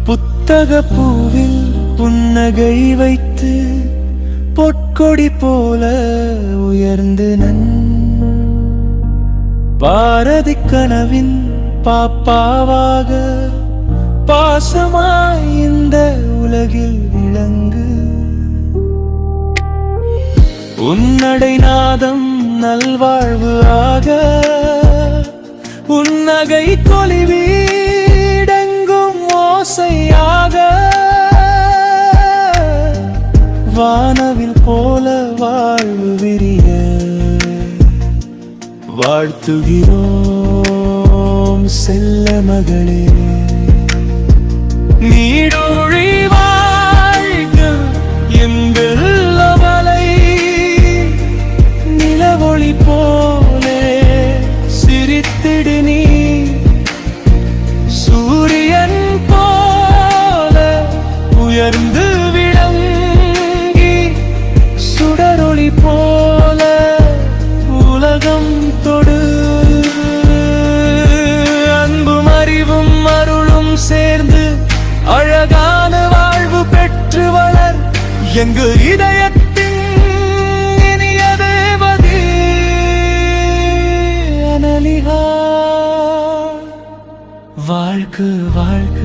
புத்தக பூவில் புன்னகை வைத்து பொற்கொடி போல உயர்ந்து பாரதி கனவின் பாப்பாவாக பாசமாய் இந்த உலகில் விளங்கு. உன்னடை நாதம் நல்வாழ்வு ஆக உன்னகை கொலிவீடெங்கும் ஓசையாக வானவில் போல வாழ்வு விரிய வாழ்த்துகிறோம் செல்ல மகளே. நீடூழி வாழ்க எங்கள் அவளை நிலவொளி போலே சிரித்திடு நீ. சூரியன் போல உயர்ந்து விளங்கி சுடரொளி போல உலகம் தொடு. அன்பும் அறிவும் அருளும் சேர்ந்து அழகான வாழ்வு பெற்று வளர் எங்கு இதயத்தின் இனிய தேவதே அனலிஹா. வாழ்க வாழ்க.